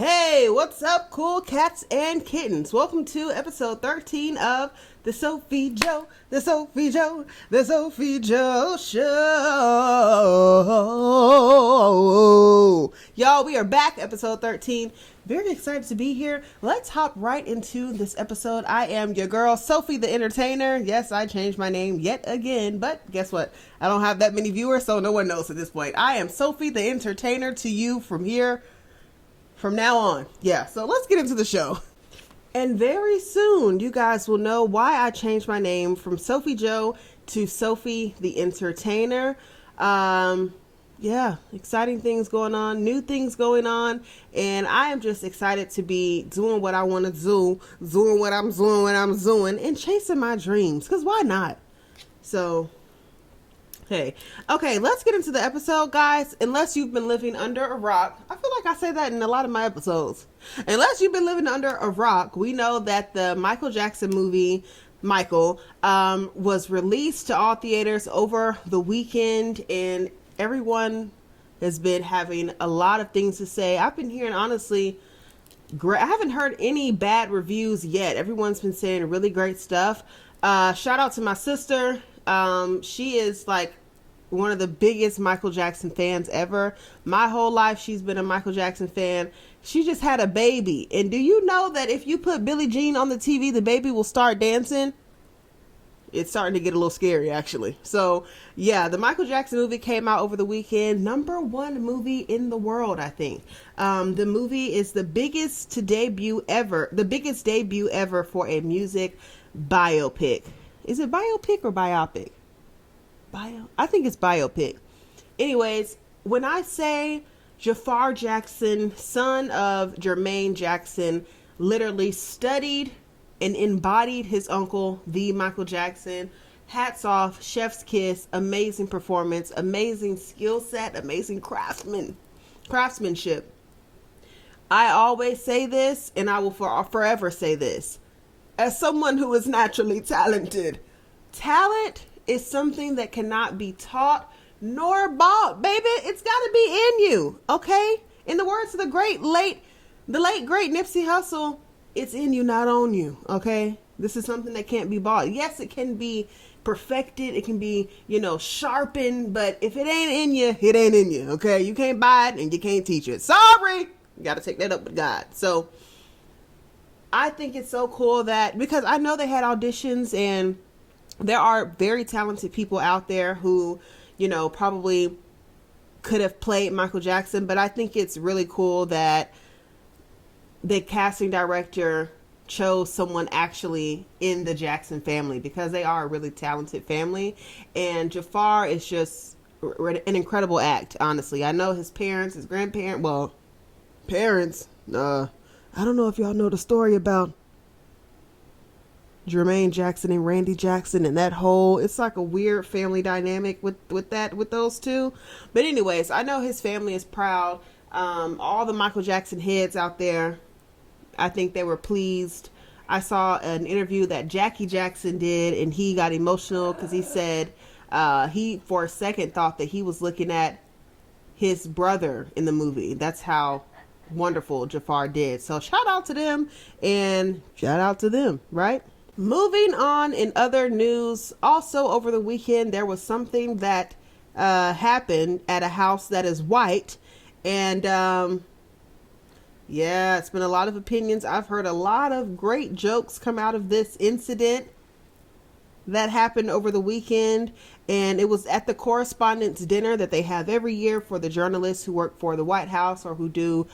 Hey, what's up, cool cats and kittens? Welcome to episode 13 of the Sophiejo Show. Y'all, we are back, episode 13. Very excited to be here. Let's hop right into this episode. I am your girl, Sophie the Entertainer. Yes, I changed my name yet again, but guess what? I don't have that many viewers, so no one knows at this point. I am Sophie the Entertainer to you from now on. Yeah, so let's get into the show. And very soon, you guys will know why I changed my name from Sophiejo to Sophie the Entertainer. Yeah, exciting things going on, new things going on, and I am just excited to be doing what I want to do, doing what I'm doing, and chasing my dreams, because why not? So, hey, okay, let's get into the episode, guys. Unless you've been living under a rock, I feel like I say that in a lot of my episodes. Unless you've been living under a rock, we know that the Michael Jackson movie, Michael, was released to all theaters over the weekend, and everyone has been having a lot of things to say. I've been hearing, honestly, I haven't heard any bad reviews yet. Everyone's been saying really great stuff. Shout out to my sister. She is like one of the biggest Michael Jackson fans ever. My whole life she's been a Michael Jackson fan. She just had a baby. And do you know that if you put Billie Jean on the TV, the baby will start dancing? It's starting to get a little scary, actually. So, yeah, the Michael Jackson movie came out over the weekend. #1 movie in the world, I think. The movie is the biggest debut ever for a music biopic. Is it biopic or biopic? I think it's biopic. Anyways, when I say Jafar Jackson, son of Jermaine Jackson, literally studied and embodied his uncle, the Michael Jackson, hats off, chef's kiss, amazing performance, amazing skill set, amazing craftsmanship. I always say this, and I will forever say this. As someone who is naturally talented, talent is something that cannot be taught nor bought, baby. It's got to be in you, okay? In the words of the late great Nipsey Hussle, it's in you, not on you, okay? This is something that can't be bought. Yes, it can be perfected. It can be, sharpened, but if it ain't in you, it ain't in you, okay? You can't buy it and you can't teach it. Sorry. You got to take that up with God. So I think it's so cool that, because I know they had auditions, and there are very talented people out there who, probably could have played Michael Jackson, but I think it's really cool that the casting director chose someone actually in the Jackson family, because they are a really talented family, and Jafar is just an incredible act, honestly. I know his parents, his grandparents, I don't know if y'all know the story about Jermaine Jackson and Randy Jackson and that whole, it's like a weird family dynamic with those two. But anyways, I know his family is proud. All the Michael Jackson heads out there, I think they were pleased. I saw an interview that Jackie Jackson did, and he got emotional because he said he, for a second, thought that he was looking at his brother in the movie. That's how wonderful Jafar did. So shout out to them, and shout out to them, right? Moving on, in other news, also over the weekend, there was something that happened at a house that is white, and yeah, it's been a lot of opinions. I've heard a lot of great jokes come out of this incident that happened over the weekend, and it was at the correspondence dinner that they have every year for the journalists who work for the White House or who do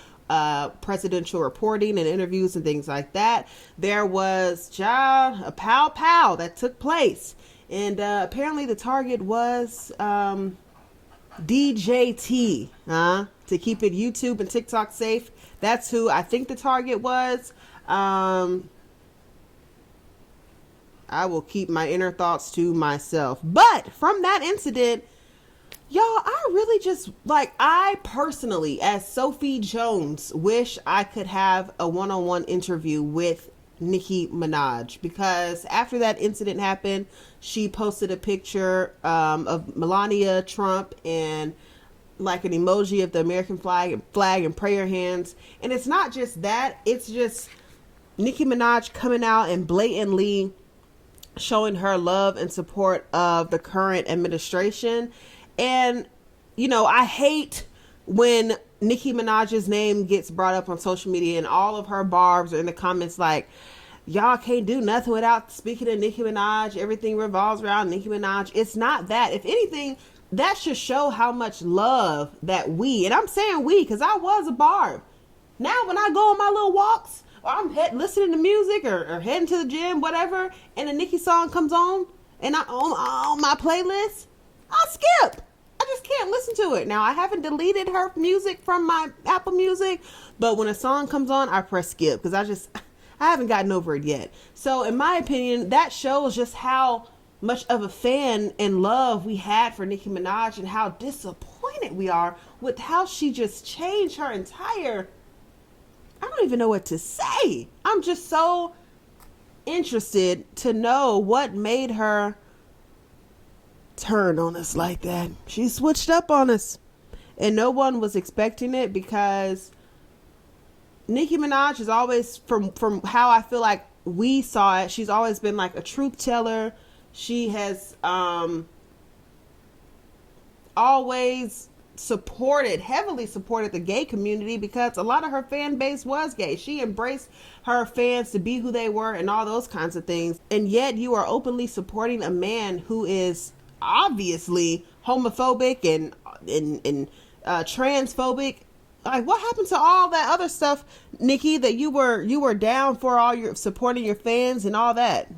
presidential reporting and interviews and things like that. There was a pow that took place, and apparently the target was DJT, to keep it YouTube and TikTok safe. That's who I think the target was. I will keep my inner thoughts to myself. But from that incident, y'all, I really just, I personally, as Sophie Jones, wish I could have a one-on-one interview with Nicki Minaj, because after that incident happened, she posted a picture of Melania Trump and like an emoji of the American flag and prayer hands. And it's not just that, it's just Nicki Minaj coming out and blatantly showing her love and support of the current administration. And, you know, I hate when Nicki Minaj's name gets brought up on social media and all of her barbs are in the comments like, y'all can't do nothing without speaking of Nicki Minaj. Everything revolves around Nicki Minaj. It's not that. If anything, that should show how much love that we, and I'm saying we, because I was a barb. Now when I go on my little walks, or I'm listening to music or heading to the gym, whatever, and a Nicki song comes on, and on my playlist, I'll skip. I just can't listen to it. Now, I haven't deleted her music from my Apple Music, but when a song comes on, I press skip, because I haven't gotten over it yet. So in my opinion, that shows just how much of a fan and love we had for Nicki Minaj and how disappointed we are with how she just changed her entire, I don't even know what to say. I'm just so interested to know what made her turn on us like that. She switched up on us and no one was expecting it, because Nicki Minaj is always, from how I feel like we saw it, she's always been like a truth teller. She has always heavily supported the gay community, because a lot of her fan base was gay. She embraced her fans to be who they were and all those kinds of things. And yet you are openly supporting a man who is obviously homophobic and transphobic. Like, what happened to all that other stuff, Nicki, that you were down for, all your supporting your fans and all that?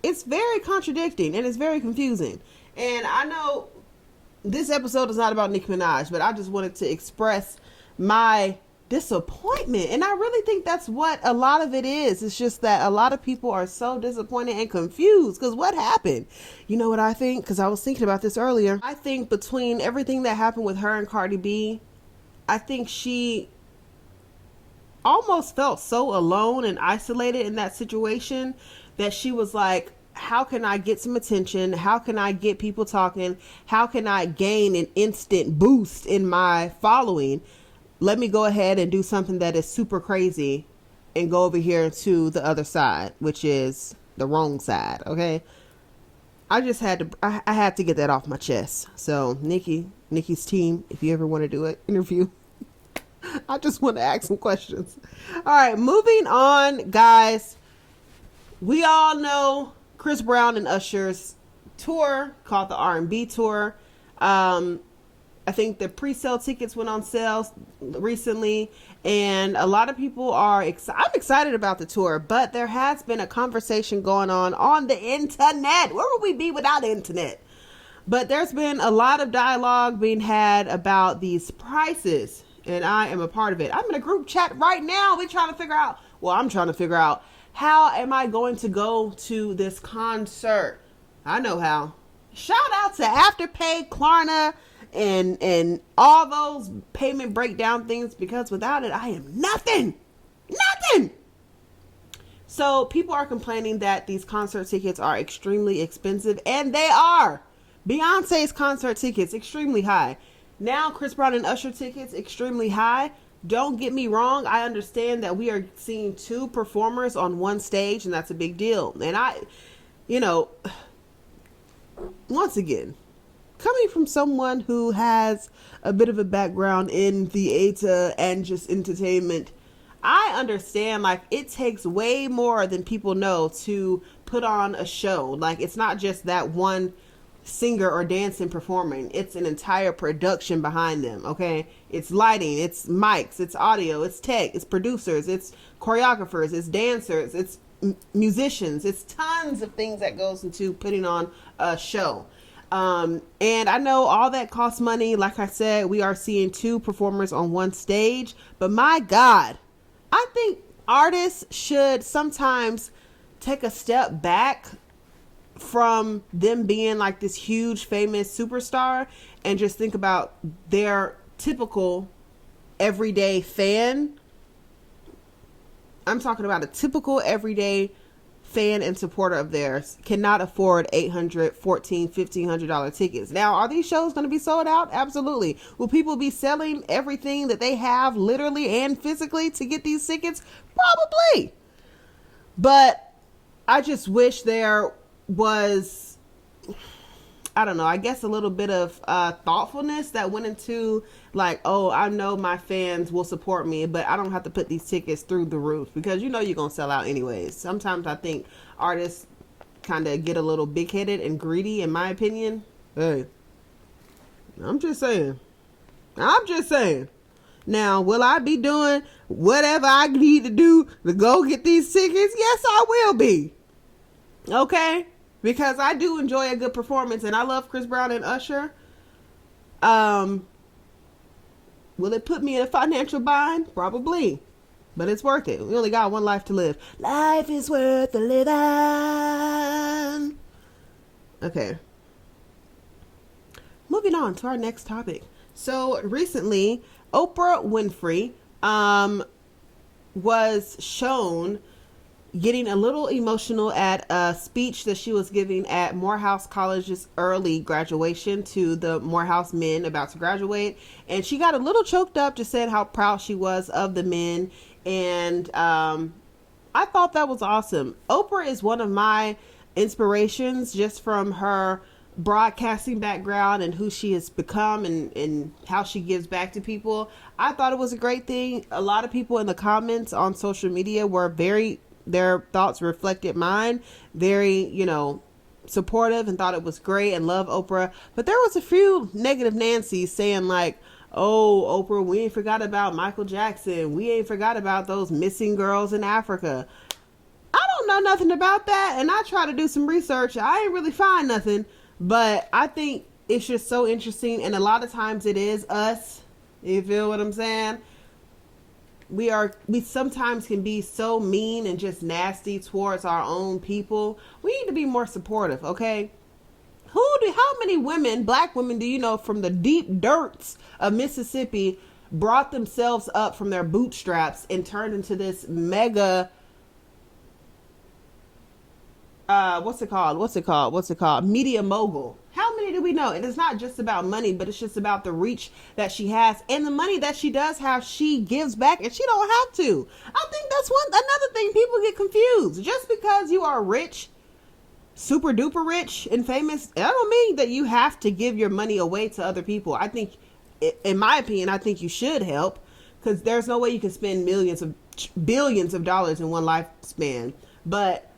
It's very contradicting and it's very confusing. And I know this episode is not about Nicki Minaj, but I just wanted to express my disappointment. And I really think that's what a lot of it is. It's just that a lot of people are so disappointed and confused because what happened? You know what I think? Because I was thinking about this earlier. I think between everything that happened with her and Cardi B, I think she almost felt so alone and isolated in that situation that she was like, how can I get some attention? How can I get people talking? How can I gain an instant boost in my following? Let me go ahead and do something that is super crazy and go over here to the other side, which is the wrong side. Okay. I just had to get that off my chest. So Nicki's team, if you ever want to do an interview, I just want to ask some questions. All right, moving on, guys. We all know Chris Brown and Usher's tour called the R&B tour. I think the pre-sale tickets went on sale recently, and a lot of people are I'm excited about the tour, but there has been a conversation going on the internet. Where would we be without the internet? But there's been a lot of dialogue being had about these prices, and I am a part of it. I'm in a group chat right now. I'm trying to figure out how am I going to go to this concert? I know how. Shout out to Afterpay, Klarna, and all those payment breakdown things, because without it, I am nothing. So people are complaining that these concert tickets are extremely expensive, and they are. Beyonce's concert tickets, extremely high. Now Chris Brown and Usher tickets, extremely high. Don't get me wrong. I understand that we are seeing two performers on one stage, and that's a big deal. And once again, coming from someone who has a bit of a background in theater and just entertainment, I understand, like, it takes way more than people know to put on a show. Like, it's not just that one singer or dancing performing. It's an entire production behind them. Okay, it's lighting, it's mics, it's audio, it's tech, it's producers, it's choreographers, it's dancers, it's musicians, it's tons of things that goes into putting on a show. And I know all that costs money. Like I said, we are seeing two performers on one stage, but my God, I think artists should sometimes take a step back from them being like this huge famous superstar and just think about their typical everyday fan. I'm talking about a typical everyday fan and supporter of theirs cannot afford $800, $1,400, $1,500 tickets. Now, are these shows going to be sold out? Absolutely. Will people be selling everything that they have literally and physically to get these tickets? Probably. But I just wish there was, I don't know, I guess a little bit of thoughtfulness that went into like, oh, I know my fans will support me, but I don't have to put these tickets through the roof because you know you're going to sell out anyways. Sometimes I think artists kind of get a little big-headed and greedy, in my opinion. Hey, I'm just saying. Now, will I be doing whatever I need to do to go get these tickets? Yes, I will be. Okay? Because I do enjoy a good performance and I love Chris Brown and Usher. Will it put me in a financial bind? Probably. But it's worth it. We only got one life to live. Life is worth the living. Okay. Moving on to our next topic. So recently, Oprah Winfrey was shown getting a little emotional at a speech that she was giving at Morehouse College's early graduation to the Morehouse men about to graduate. And she got a little choked up, just said how proud she was of the men. And I thought that was awesome. Oprah is one of my inspirations just from her broadcasting background and who she has become and how she gives back to people. I thought it was a great thing. A lot of people in the comments on social media were their thoughts reflected mine, very, supportive and thought it was great and love Oprah. But there was a few negative Nancy's saying like, oh, Oprah, we ain't forgot about Michael Jackson. We ain't forgot about those missing girls in Africa. I don't know nothing about that. And I try to do some research. I ain't really find nothing, but I think it's just so interesting. And a lot of times it is us. You feel what I'm saying? We sometimes can be so mean and just nasty towards our own people. We need to be more supportive, okay? How many women, black women, do you know from the deep dirts of Mississippi brought themselves up from their bootstraps and turned into this mega, what's it called? Media mogul. How many do we know? And it's not just about money, but it's just about the reach that she has and the money that she does have. She gives back and she don't have to. I think that's another thing people get confused. Just because you are rich, super duper rich and famous, that don't mean that you have to give your money away to other people. I think, in my opinion, I think you should help because there's no way you can spend billions of dollars in one lifespan. But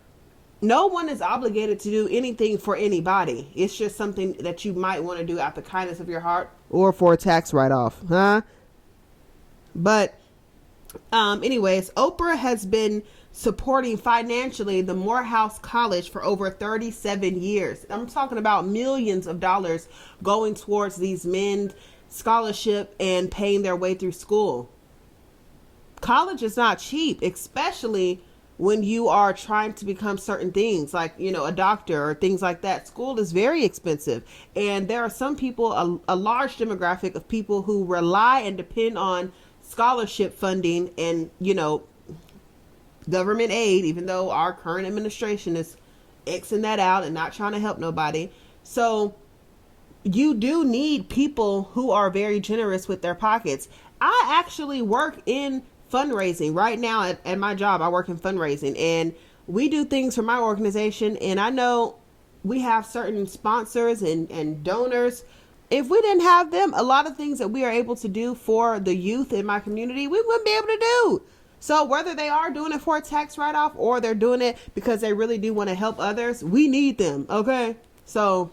no one is obligated to do anything for anybody. It's just something that you might want to do out the kindness of your heart or for a tax write-off, huh? But anyways, Oprah has been supporting financially the Morehouse College for over 37 years. I'm talking about millions of dollars going towards these men's scholarship and paying their way through school. College is not cheap, especially when you are trying to become certain things like, a doctor or things like that. School is very expensive. And there are some people, a large demographic of people who rely and depend on scholarship funding and, government aid, even though our current administration is Xing that out and not trying to help nobody. So you do need people who are very generous with their pockets. I actually work in fundraising right now at my job. I work in fundraising and we do things for my organization. And I know we have certain sponsors and donors. If we didn't have them, a lot of things that we are able to do for the youth in my community, we wouldn't be able to do. So whether they are doing it for a tax write-off or they're doing it because they really do want to help others, we need them. Okay. So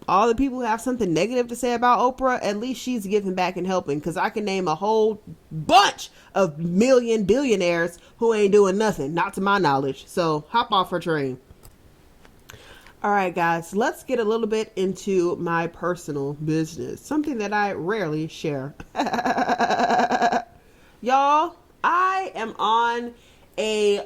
all the people who have something negative to say about Oprah, at least she's giving back and helping, because I can name a whole bunch of billionaires who ain't doing nothing, not to my knowledge. So hop off her train. All right, guys, let's get a little bit into my personal business, something that I rarely share. Y'all, I am on a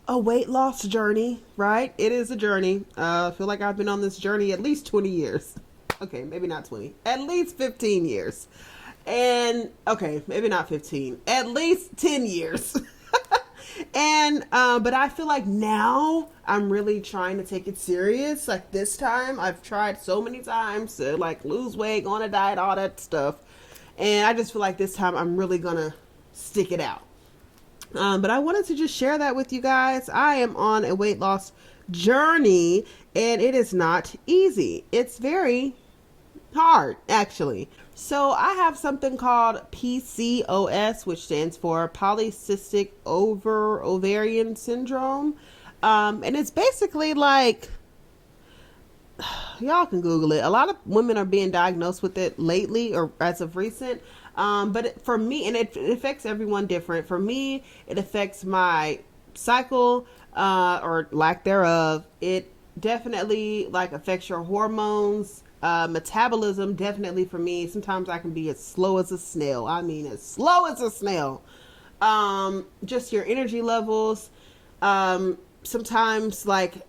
weight loss journey, right? It is a journey. I feel like I've been on this journey at least 20 years. Okay, maybe not 20, at least 15 years. And okay, maybe not 15, at least 10 years. And but I feel like now I'm really trying to take it serious. Like this time, I've tried so many times to like lose weight, go on a diet, all that stuff, and I just feel like this time I'm really gonna stick it out. But I wanted to just share that with you guys. I am on a weight loss journey, and it is not easy. It's very hard, actually. So I have something called PCOS, which stands for polycystic ovarian syndrome. And it's basically like, y'all can Google it. A lot of women are being diagnosed with it lately or as of recent. But for me, and it affects everyone different. For me, it affects my cycle, or lack thereof. It definitely like affects your hormones, metabolism. Definitely for me, sometimes I can be as slow as a snail. I mean, as slow as a snail. Just your energy levels. Sometimes like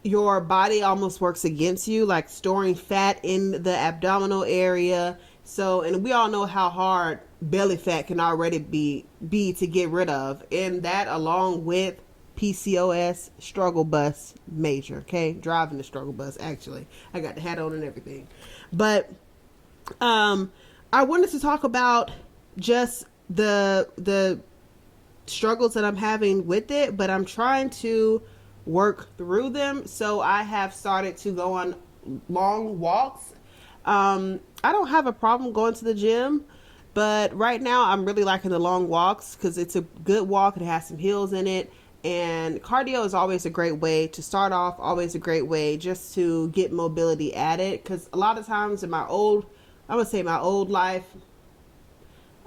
your body almost works against you, like storing fat in the abdominal area. So, and we all know how hard belly fat can already be to get rid of. And that along with PCOS, struggle bus major, okay? Driving the struggle bus, actually. I got the hat on and everything. But I wanted to talk about just the struggles that I'm having with it, but I'm trying to work through them. So I have started to go on long walks. I don't have a problem going to the gym, but right now I'm really liking the long walks because it's a good walk. It has some hills in it, and cardio is always a great way to start off, always a great way just to get mobility added. Because a lot of times in my old life,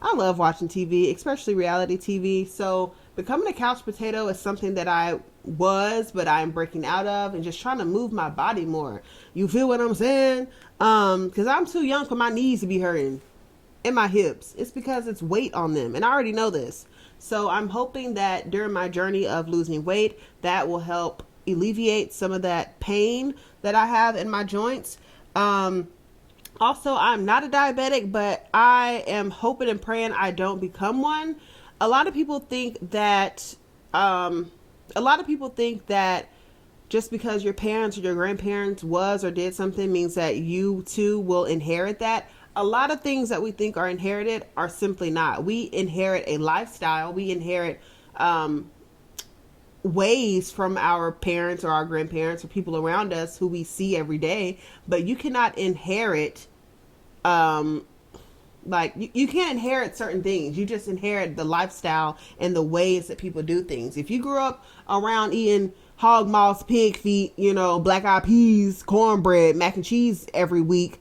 I love watching TV, especially reality TV. So becoming a couch potato is something that I was, but I'm breaking out of and just trying to move my body more. You feel what I'm saying? Because I'm too young for my knees to be hurting and my hips. It's because it's weight on them, and I already know this. So I'm hoping that during my journey of losing weight, that will help alleviate some of that pain that I have in my joints. Also, I'm not a diabetic, but I am hoping and praying I don't become one. A lot of people think that just because your parents or your grandparents was or did something means that you too will inherit that. A lot of things that we think are inherited are simply not. We inherit a lifestyle. We inherit ways from our parents or our grandparents or people around us who we see every day, but you cannot inherit you can't inherit certain things. You just inherit the lifestyle and the ways that people do things. If you grew up around eating hog moss, pig feet, black eyed peas, cornbread, mac and cheese every week,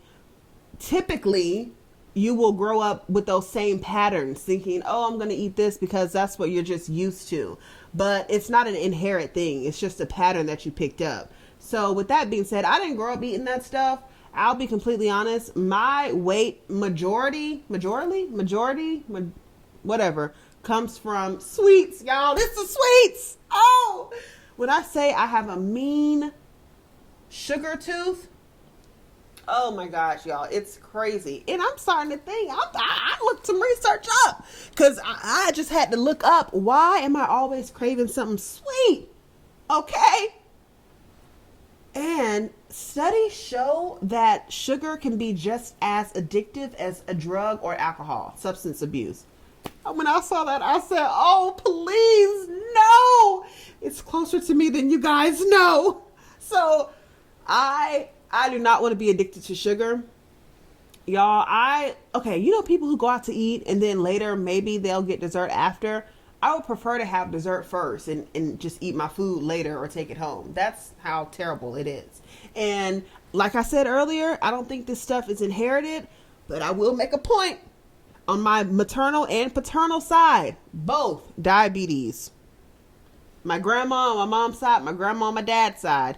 typically you will grow up with those same patterns, thinking, oh, I'm going to eat this because that's what you're just used to. But it's not an inherent thing. It's just a pattern that you picked up. So with that being said, I didn't grow up eating that stuff. I'll be completely honest. My weight majority, whatever, comes from sweets, y'all. This is sweets. Oh, when I say I have a mean sugar tooth, oh my gosh, y'all, it's crazy. And I'm starting to think, I looked some research up because I just had to look up, why am I always craving something sweet? Okay. And studies show that sugar can be just as addictive as a drug or alcohol, substance abuse. When I saw that, I said, oh, please, no. It's closer to me than you guys know. So I do not want to be addicted to sugar. Y'all, people who go out to eat and then later maybe they'll get dessert after. I would prefer to have dessert first and just eat my food later or take it home. That's how terrible it is. And like I said earlier, I don't think this stuff is inherited, but I will make a point. On my maternal and paternal side, both diabetes. My grandma on my mom's side, my grandma on my dad's side,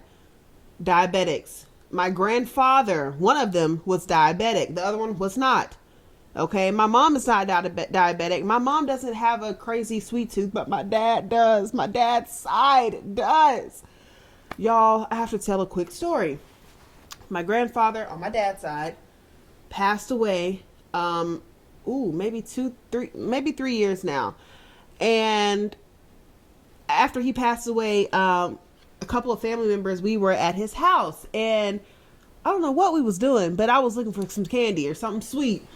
diabetics. My grandfather, one of them was diabetic. The other one was not. Okay, my mom is not diabetic. My mom doesn't have a crazy sweet tooth, but my dad does. My dad's side does. Y'all, I have to tell a quick story. My grandfather on my dad's side passed away, maybe 3 years now. And after he passed away, a couple of family members, we were at his house, and I don't know what we was doing, but I was looking for some candy or something sweet.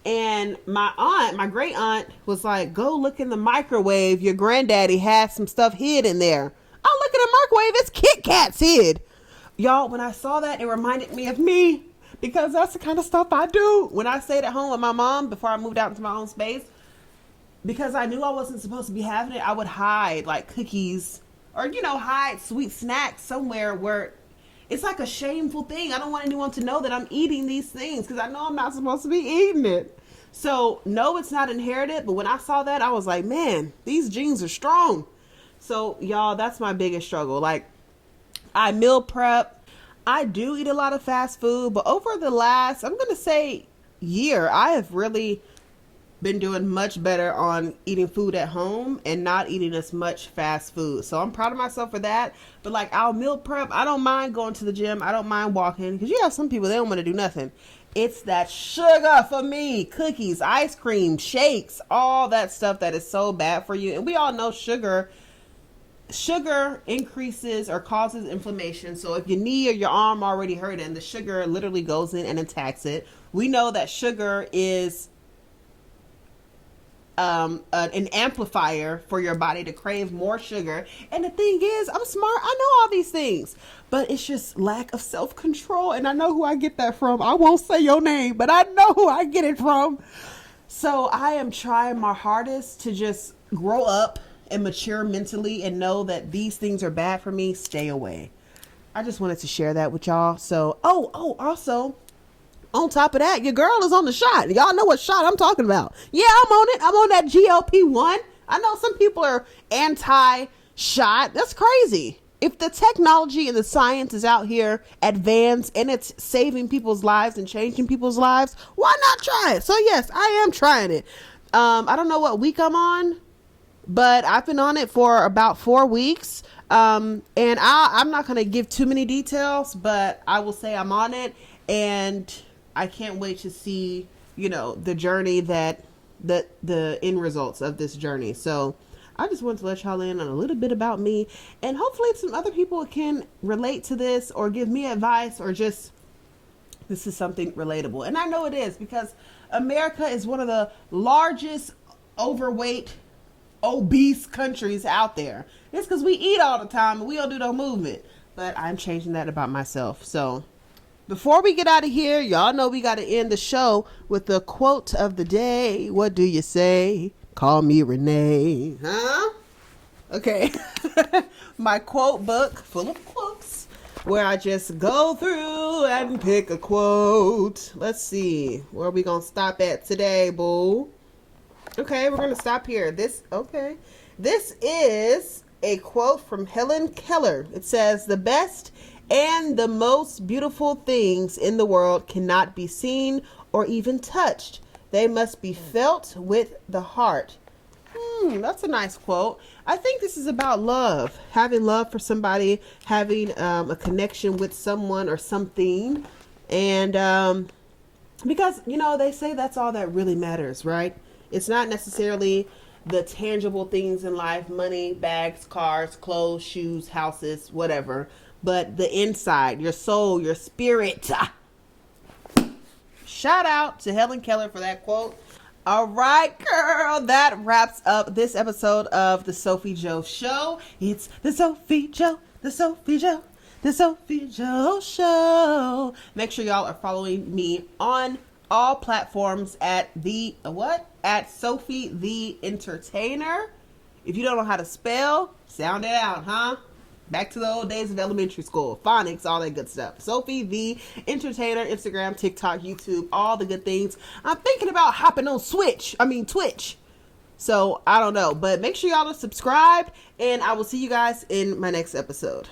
And my great aunt was like, go look in the microwave. Your granddaddy has some stuff hid in there. I look in the microwave, it's Kit Kats hid. Y'all, when I saw that, it reminded me of me, because that's the kind of stuff I do. When I stayed at home with my mom before I moved out into my own space, because I knew I wasn't supposed to be having it, I would hide like cookies or, hide sweet snacks somewhere where it's like a shameful thing. I don't want anyone to know that I'm eating these things because I know I'm not supposed to be eating it. So, no, it's not inherited. But when I saw that, I was like, man, these genes are strong. So, y'all, that's my biggest struggle. Like, I meal prep. I do eat a lot of fast food. But over the last, I'm going to say, year, I have really been doing much better on eating food at home and not eating as much fast food. So I'm proud of myself for that. But like, I'll meal prep. I don't mind going to the gym. I don't mind walking, because you have some people, they don't want to do nothing. It's that sugar for me. Cookies, ice cream, shakes, all that stuff that is so bad for you. And we all know sugar increases or causes inflammation. So if your knee or your arm already hurting, the sugar literally goes in and attacks it. We know that sugar is an amplifier for your body to crave more sugar. And the thing is, I'm smart. I know all these things, but it's just lack of self-control. And I know who I get that from. I won't say your name, but I know who I get it from. So I am trying my hardest to just grow up and mature mentally and know that these things are bad for me. Stay away. I just wanted to share that with y'all. So, also, on top of that, your girl is on the shot. Y'all know what shot I'm talking about. Yeah, I'm on it. I'm on that GLP1. I know some people are anti-shot. That's crazy. If the technology and the science is out here advanced and it's saving people's lives and changing people's lives, why not try it? So yes, I am trying it. I don't know what week I'm on, but I've been on it for about 4 weeks. And I'm not going to give too many details, but I will say I'm on it, and I can't wait to see, the journey that the end results of this journey. So I just wanted to let y'all in on a little bit about me, and hopefully some other people can relate to this or give me advice, or just, this is something relatable. And I know it is, because America is one of the largest overweight, obese countries out there. It's because we eat all the time and we don't do no movement. But I'm changing that about myself. So before we get out of here, y'all know we got to end the show with the quote of the day. What do you say? Call me Renee. Huh? Okay. My quote book full of quotes, where I just go through and pick a quote. Let's see. Where are we going to stop at today, boo? Okay, we're going to stop here. This is a quote from Helen Keller. It says, "The best and the most beautiful things in the world cannot be seen or even touched. They must be felt with the heart." That's a nice quote. I think this is about love, having love for somebody, having a connection with someone or something. And because, they say that's all that really matters, right? It's not necessarily the tangible things in life, money, bags, cars, clothes, shoes, houses, whatever, but the inside, your soul, your spirit. Shout out to Helen Keller for that quote. All right, girl, that wraps up this episode of the Sophiejo Show. It's the Sophiejo Show. Make sure y'all are following me on all platforms at at Sophie the Entertainer. If you don't know how to spell, sound it out, huh? Back to the old days of elementary school, phonics, all that good stuff. Sophie the Entertainer, Instagram, TikTok, YouTube, all the good things. I'm thinking about hopping on Twitch. So I don't know, but make sure y'all are subscribed, and I will see you guys in my next episode.